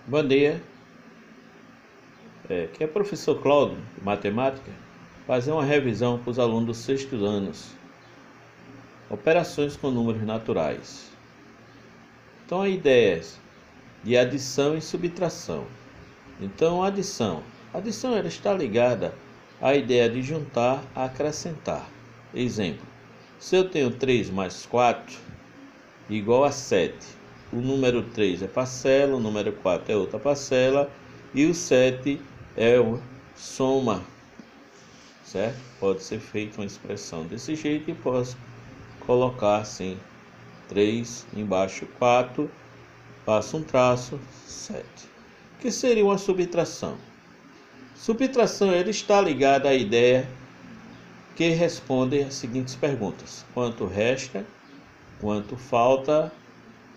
Bom dia, aqui é o professor Cláudio, de matemática, fazer uma revisão para os alunos dos sextos anos, operações com números naturais. Então a ideia é de adição e subtração. Então adição ela está ligada à ideia de juntar, acrescentar. Exemplo, se eu tenho 3 mais 4 igual a 7, o número 3 é parcela, o número 4 é outra parcela e o 7 é uma soma, certo? Pode ser feita uma expressão desse jeito e posso colocar assim, 3 embaixo 4, passo um traço, 7. Que seria uma subtração? Subtração ele está ligada à ideia que responde as seguintes perguntas: quanto resta, quanto falta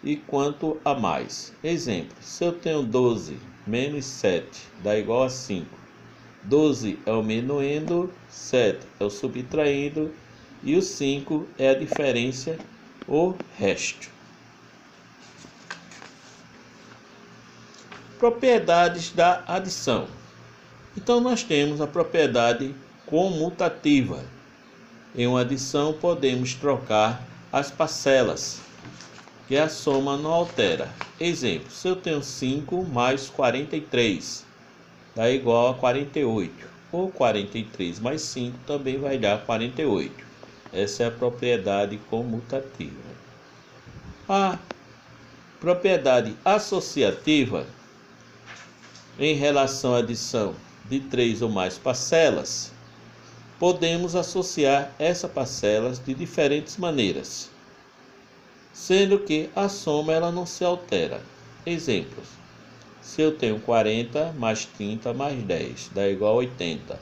e quanto a mais. Exemplo, se eu tenho 12 menos 7 dá igual a 5. 12 é o menuendo, 7 é o subtraindo e o 5 é a diferença, o resto. Propriedades da adição. Então nós temos a propriedade comutativa. Em uma adição podemos trocar as parcelas, que a soma não altera. Exemplo, se eu tenho 5 mais 43, dá igual a 48. Ou 43 mais 5 também vai dar 48. Essa é a propriedade comutativa. A propriedade associativa, em relação à adição de 3 ou mais parcelas, podemos associar essas parcelas de diferentes maneiras, sendo que a soma ela não se altera. Exemplos, se eu tenho 40 mais 30 mais 10 dá igual a 80,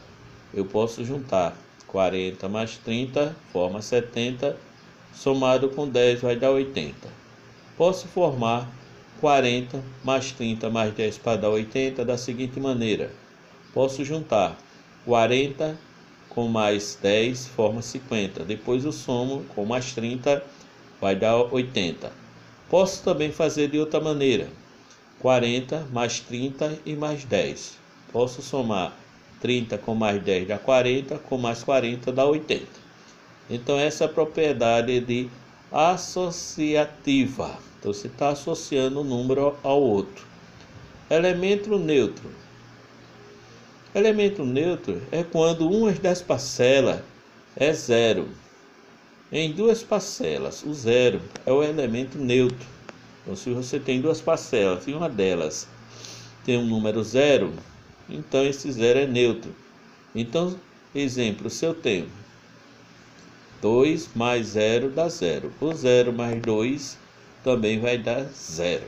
eu posso juntar 40 mais 30 forma 70, somado com 10 vai dar 80. Posso formar 40 mais 30 mais 10 para dar 80 da seguinte maneira: posso juntar 40 com mais 10 forma 50, depois eu somo com mais 30 vai dar 80. Posso também fazer de outra maneira: 40 mais 30 e mais 10. Posso somar 30 com mais 10 dá 40, com mais 40 dá 80. Então essa é a propriedade de associativa. Então você está associando um número ao outro. Elemento neutro. Elemento neutro é quando uma das parcelas é zero. Em duas parcelas, o zero é o elemento neutro. Então, se você tem duas parcelas e uma delas tem um número zero, então esse zero é neutro. Então, exemplo, se eu tenho 2 mais 0 dá 0. O 0 mais 2 também vai dar 0,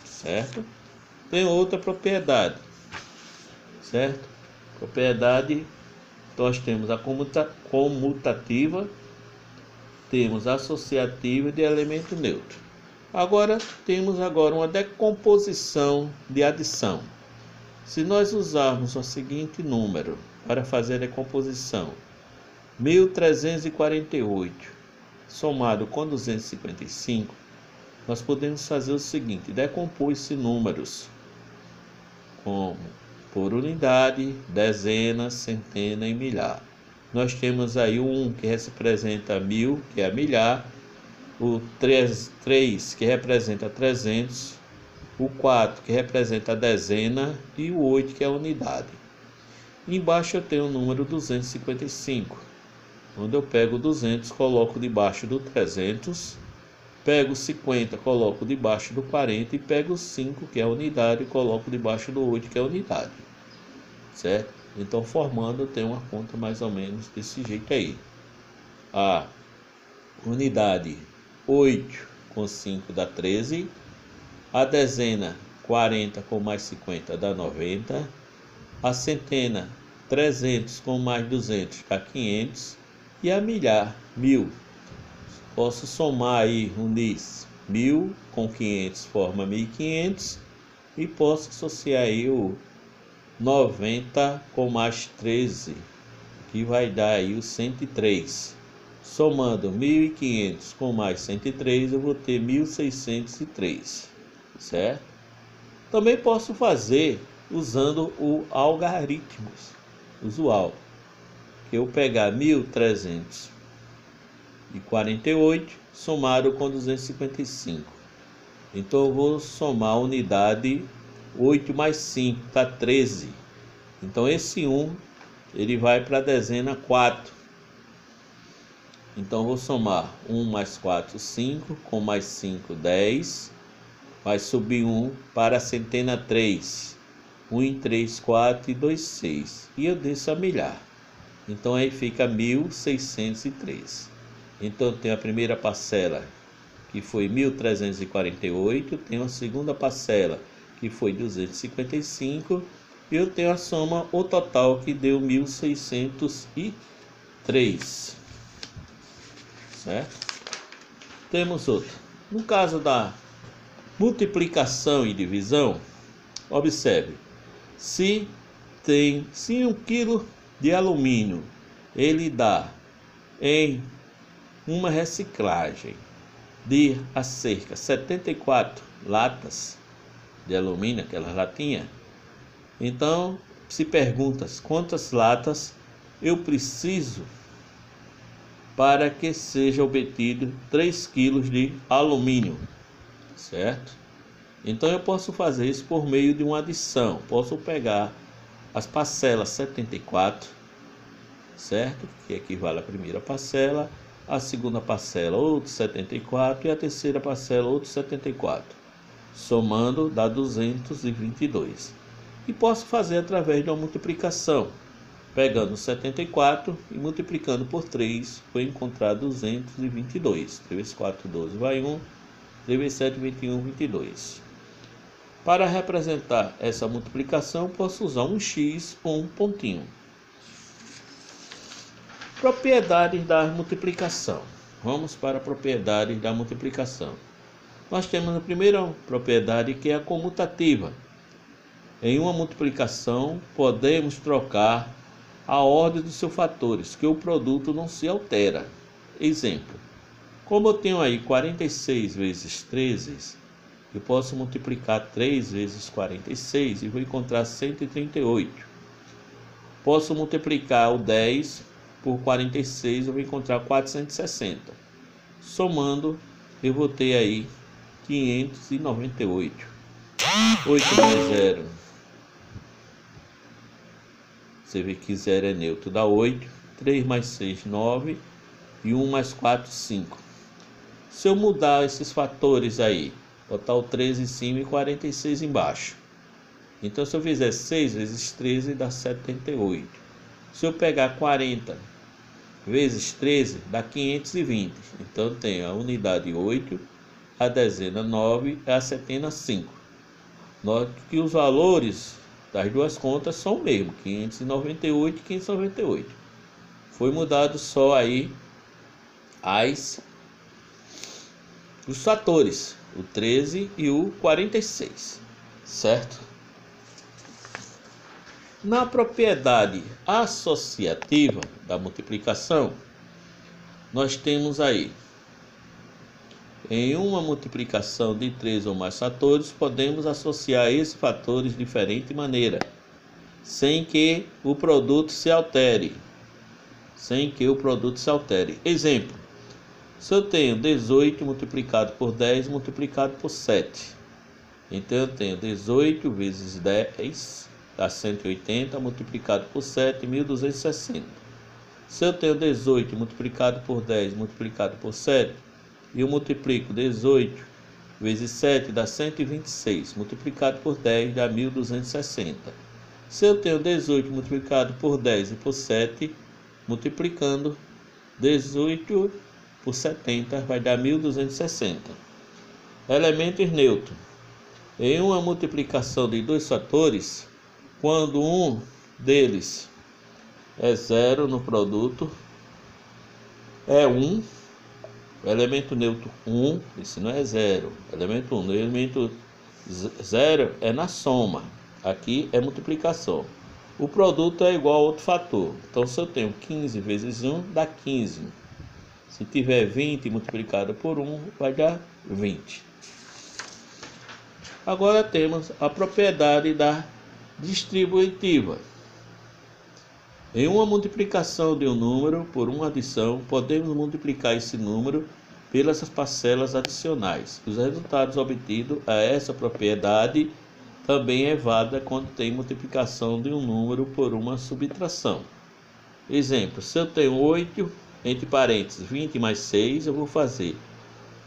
certo? Tem outra propriedade, certo? Propriedade, nós temos a comutativa, temos a associativa de elemento neutro. Agora, temos uma decomposição de adição. Se nós usarmos o seguinte número para fazer a decomposição, 1348 somado com 255, nós podemos fazer o seguinte: decompor-se números como por unidade, dezena, centena e milhar. Nós temos aí o 1 que representa 1000, que é milhar, o 3 que representa 300, o 4 que representa a dezena e o 8 que é a unidade. Embaixo eu tenho o número 255, onde eu pego 200, coloco debaixo do 300, pego 50, coloco debaixo do 40 e pego 5, que é a unidade, e coloco debaixo do 8, que é a unidade. Certo? Então, formando, eu tenho uma conta mais ou menos desse jeito aí. A unidade 8 com 5 dá 13. A dezena 40 com mais 50 dá 90. A centena 300 com mais 200 dá 500. E a milhar 1000. Posso somar aí, unir 1000 com 500 forma 1500. E posso associar aí o 90 com mais 13, que vai dar aí o 103. Somando 1500 com mais 103, eu vou ter 1603, certo? Também posso fazer usando o algoritmo usual, que eu pegar 1348 somado com 255. Então eu vou somar a unidade 8 mais 5, dá 13. Então esse 1, ele vai para a dezena 4. Então eu vou somar 1 mais 4, 5, com mais 5, 10. Vai subir 1 para a centena 3. 1 em 3, 4 e 2, 6. E eu desço a milhar. Então aí fica 1603. Então eu tenho a primeira parcela, que foi 1348. Tenho a segunda parcela, que foi 255. E eu tenho a soma, o total, que deu 1603. Certo? Temos outro. No caso da multiplicação e divisão, observe. Se tem 1 kg de alumínio, ele dá em uma reciclagem de cerca de 74 latas de alumínio, aquelas latinhas. Então, se perguntas quantas latas eu preciso para que seja obtido 3 kg de alumínio, certo? Então eu posso fazer isso por meio de uma adição. Posso pegar as parcelas 74, certo? Que equivale à primeira parcela, a segunda parcela outro 74 e a terceira parcela outro 74. Somando dá 222. E posso fazer através de uma multiplicação. Pegando 74 e multiplicando por 3, vou encontrar 222. 3 vezes 4, 12, vai 1. 3 vezes 7, 21, 22. Para representar essa multiplicação, posso usar um X ou um pontinho. Propriedades da multiplicação. Vamos para a propriedade da multiplicação. Nós temos a primeira propriedade, que é a comutativa. Em uma multiplicação, podemos trocar a ordem dos seus fatores, que o produto não se altera. Exemplo, como eu tenho aí 46 vezes 13, eu posso multiplicar 3 vezes 46 e vou encontrar 138. Posso multiplicar o 10 por 46 e vou encontrar 460. Somando, eu vou ter aí 598. 8 mais 0. Você vê que 0 é neutro, dá 8. 3 mais 6, 9. E 1 mais 4, 5. Se eu mudar esses fatores aí, botar o 13 em cima e 46 embaixo. Então, se eu fizer 6 vezes 13, dá 78. Se eu pegar 40 vezes 13, dá 520. Então, eu tenho a unidade 8, a dezena 9 e a centena 5. Note que os valores das duas contas são o mesmo, 598 e 598. Foi mudado só aí os fatores, o 13 e o 46, certo? Na propriedade associativa da multiplicação, nós temos aí, em uma multiplicação de 3 ou mais fatores, podemos associar esses fatores de diferente maneira, sem que o produto se altere. Exemplo, se eu tenho 18 multiplicado por 10 multiplicado por 7, então eu tenho 18 vezes 10, dá 180, multiplicado por 7, 1260. Se eu tenho 18 multiplicado por 10 multiplicado por 7, e eu multiplico 18 vezes 7, dá 126, multiplicado por 10, dá 1260. Se eu tenho 18 multiplicado por 10 e por 7, multiplicando 18 por 70, vai dar 1260. Elementos neutros. Em uma multiplicação de dois fatores, quando um deles é 0 no produto, é 1. O elemento neutro 1, esse não é 0. Elemento 1, o elemento 0 é na soma. Aqui é multiplicação. O produto é igual a outro fator. Então, se eu tenho 15 vezes 1, dá 15. Se tiver 20 multiplicado por 1, vai dar 20. Agora temos a propriedade da distributiva. Em uma multiplicação de um número por uma adição, podemos multiplicar esse número pelas parcelas adicionais. Os resultados obtidos a essa propriedade também é válida quando tem multiplicação de um número por uma subtração. Exemplo, se eu tenho 8, entre parênteses, 20 mais 6, eu vou fazer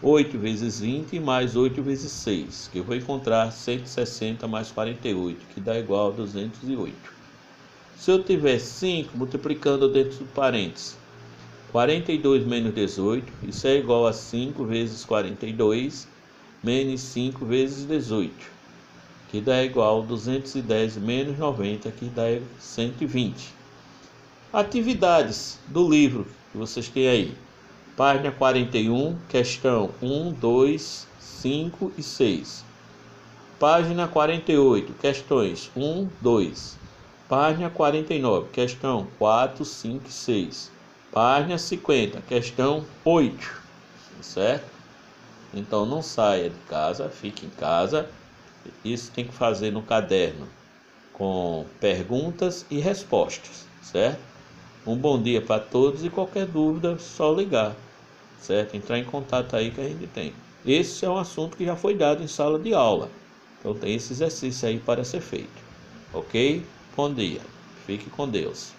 8 vezes 20 mais 8 vezes 6, que eu vou encontrar 160 mais 48, que dá igual a 208. Se eu tiver 5 multiplicando dentro do parênteses, 42 menos 18, isso é igual a 5 vezes 42 menos 5 vezes 18, que dá igual a 210 menos 90, que dá 120. Atividades do livro que vocês têm aí. Página 41, questão 1, 2, 5 e 6. Página 48, questões 1, 2. Página 49, questão 4, 5 e 6. Página 50, questão 8. Certo? Então não saia de casa, fique em casa. Isso tem que fazer no caderno com perguntas e respostas, certo? Um bom dia para todos e qualquer dúvida, só ligar, certo? Entrar em contato aí que a gente tem. Esse é um assunto que já foi dado em sala de aula, então tem esse exercício aí para ser feito, ok? Bom dia, fique com Deus.